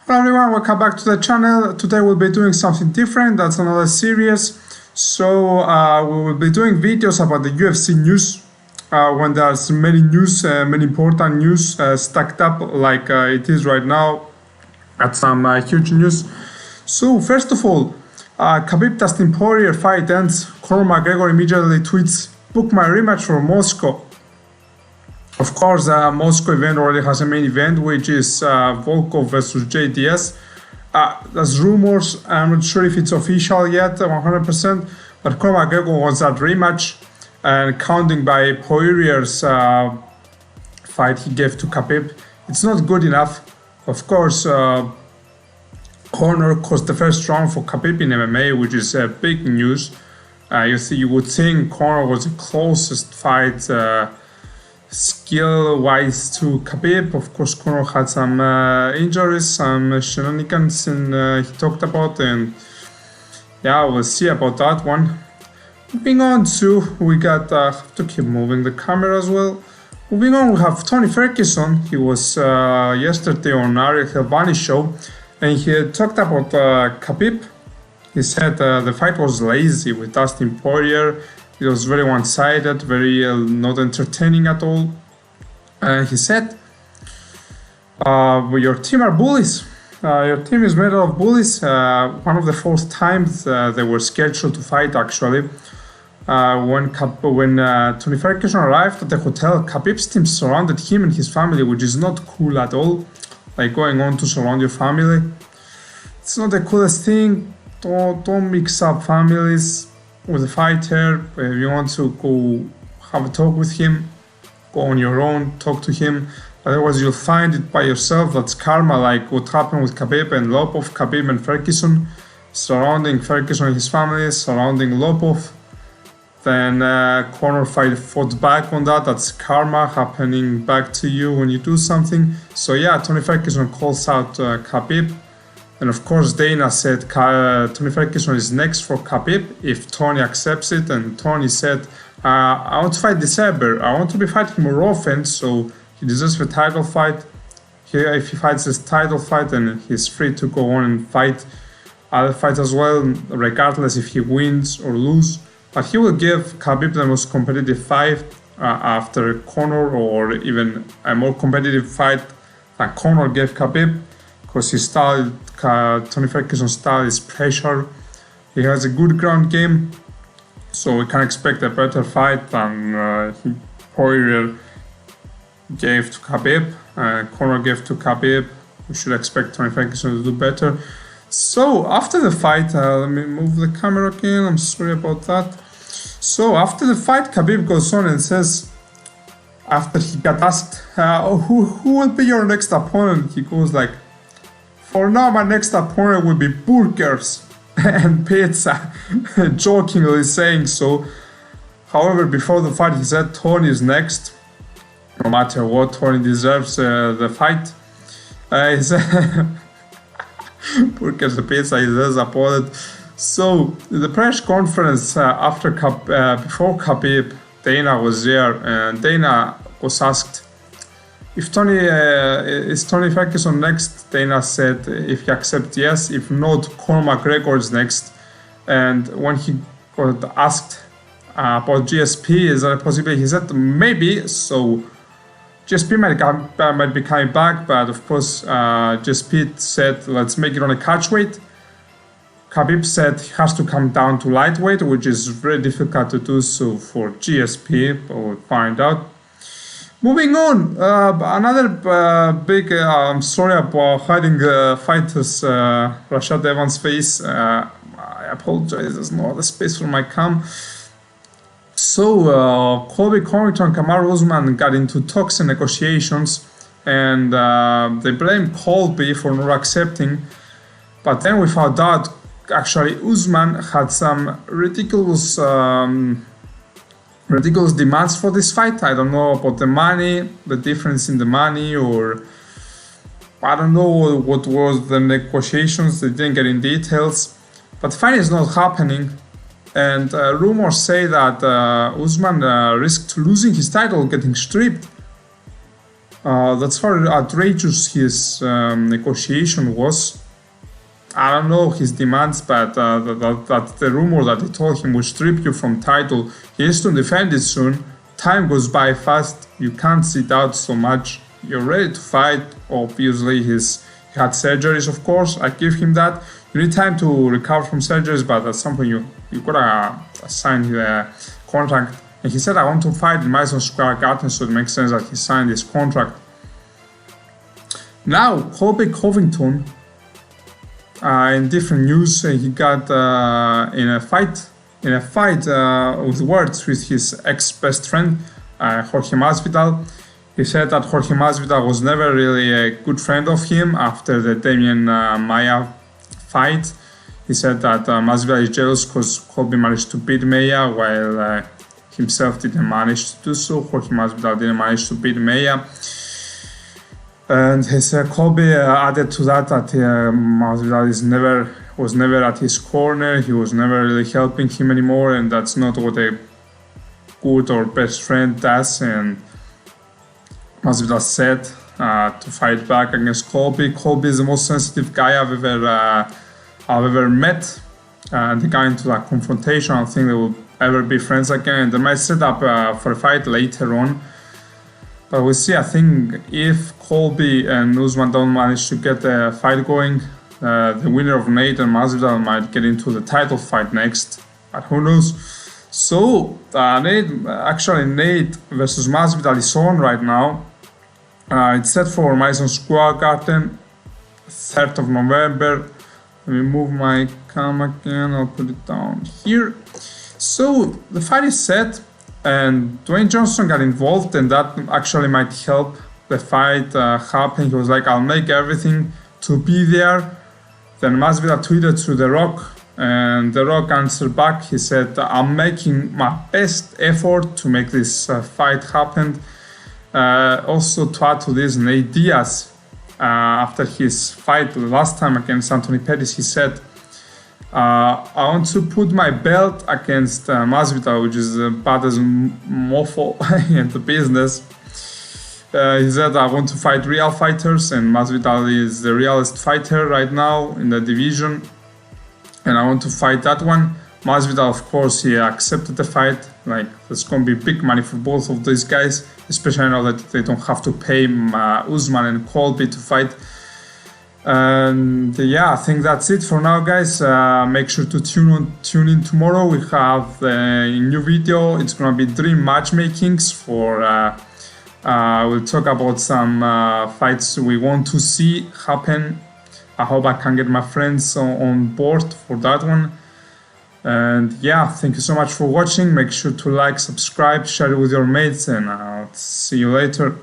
Hello everyone, welcome back to the channel. Today we'll be doing something different. That's another series. So we will be doing videos about the UFC news when there's many news, many important news stacked up like it is right now at some huge news. So first of all, Khabib Dustin Poirier fight ends. Conor McGregor immediately tweets, "Book my rematch for Moscow." Of course, the Moscow event already has a main event, which is Volkov versus Nate Diaz. There's rumors, I'm not sure if it's official yet, 100%, but Conor McGregor wants that rematch, and counting by Poirier's fight he gave to Khabib, it's not good enough. Of course, Conor caused the first round for Khabib in MMA, which is big news. You would think Conor was the closest fight skill-wise to Khabib. Of course, Conor had some injuries, some shenanigans, and he talked about, and yeah, we'll see about that one. Moving on to, we got, have to keep moving the camera as well. Moving on, we have Tony Ferguson. He was yesterday on Ariel Helvani's show, and he talked about Khabib. He said the fight was lazy with Dustin Poirier. It was very one-sided, very not entertaining at all. He said, your team are bullies. Your team is made of bullies. One of the first times they were scheduled to fight, actually. When Tony Ferguson arrived at the hotel, Khabib's team surrounded him and his family, which is not cool at all. Like going on to surround your family. It's not the coolest thing. Don't mix up families with a fighter. If you want to go have a talk with him, go on your own, talk to him. Otherwise you'll find it by yourself. That's karma, like what happened with Khabib and Lopov, Khabib and Ferguson, surrounding Ferguson and his family, surrounding Lopov. Then Conor fought back on that. That's karma happening back to you when you do something. So yeah, Tony Ferguson calls out Khabib. And of course, Dana said Tony Ferguson is next for Khabib if Tony accepts it. And Tony said, I want to fight December. I want to be fighting more often, so he deserves the title fight. If he fights this title fight, then he's free to go on and fight other fights as well, regardless if he wins or loses. But he will give Khabib the most competitive fight after Conor, or even a more competitive fight than Conor gave Khabib. Because his style, Tony Ferguson's style is pressure. He has a good ground game, so we can expect a better fight than Poirier gave to Khabib. Conor gave to Khabib. We should expect Tony Ferguson to do better. So after the fight, let me move the camera again. I'm sorry about that. So after the fight, Khabib goes on and says, after he got asked, who will be your next opponent? He goes like, for now, my next opponent will be burgers and pizza, jokingly saying so. However, before the fight, he said Tony is next. No matter what, Tony deserves the fight. He said burgers and pizza is his opponent. So, the press conference before Khabib, Dana was there, and Dana was asked, is Tony Ferguson next? Dana said if he accepts, yes. If not, Conor McGregor is next. And when he got asked about GSP, is there a possibility? He said maybe. So GSP might be coming back, but of course GSP said let's make it on a catch weight. Khabib said he has to come down to lightweight, which is very difficult to do so for GSP, but we'll find out. Moving on, another big, I'm sorry about hiding fighters, Rashad Evans' face. I apologize, there's no other space for my cam. So, Colby, Covington, Kamaru Usman got into talks and negotiations, and they blamed Colby for not accepting. But then we found out, actually, Usman had some ridiculous demands for this fight. I don't know about the money, the difference in the money, or I don't know what was the negotiations. They didn't get in details, but the fight is not happening, and rumors say that Usman risked losing his title, getting stripped. That's how outrageous his negotiation was. I don't know his demands, but that's the rumor that he told him will strip you from title. He has to defend it soon. Time goes by fast. You can't sit out so much. You're ready to fight. Obviously, he had surgeries, of course. I give him that. You need time to recover from surgeries, but at some point you gotta sign the contract. And he said, I want to fight in Madison Square Garden, so it makes sense that he signed this contract. Now, Colby Covington, in different news, he got in a fight with words with his ex-best friend, Jorge Masvidal. He said that Jorge Masvidal was never really a good friend of him after the Damian Maia fight. He said that Masvidal is jealous because Colby managed to beat Maia while himself didn't manage to do so. Jorge Masvidal didn't manage to beat Maia. And his Colby added to that Masvidal was never at his corner. He was never really helping him anymore, and that's not what a good or best friend does. And Masvidal said to fight back against Colby. Colby is the most sensitive guy I've ever met. They got into that confrontation. I don't think they will ever be friends again. They might set up for a fight later on. But we'll see. I think if Colby and Usman don't manage to get the fight going, the winner of Nate and Masvidal might get into the title fight next. But who knows? So Nate versus Masvidal is on right now. It's set for Madison Square Garden, 3rd of November. Let me move my cam again. I'll put it down here. So the fight is set. And Dwayne Johnson got involved, and that actually might help the fight happen. He was like, I'll make everything to be there. Then Masvidal tweeted to The Rock, and The Rock answered back. He said, I'm making my best effort to make this fight happen. Also to add to this, Nate Diaz, after his fight the last time against Anthony Pettis, he said, I want to put my belt against Masvidal, which is the baddest mofo in the business. He said, I want to fight real fighters, and Masvidal is the realest fighter right now in the division, and I want to fight that one. Masvidal, of course, he accepted the fight. Like, there's going to be big money for both of these guys, especially now that they don't have to pay Usman and Colby to fight. And yeah, I think that's it for now, guys. Make sure to tune in tomorrow. We have a new video. It's gonna be dream matchmakings for we'll talk about some fights we want to see happen. I hope I can get my friends on board for that one. And yeah, thank you so much for watching. Make sure to like, subscribe, share it with your mates, and I'll see you later.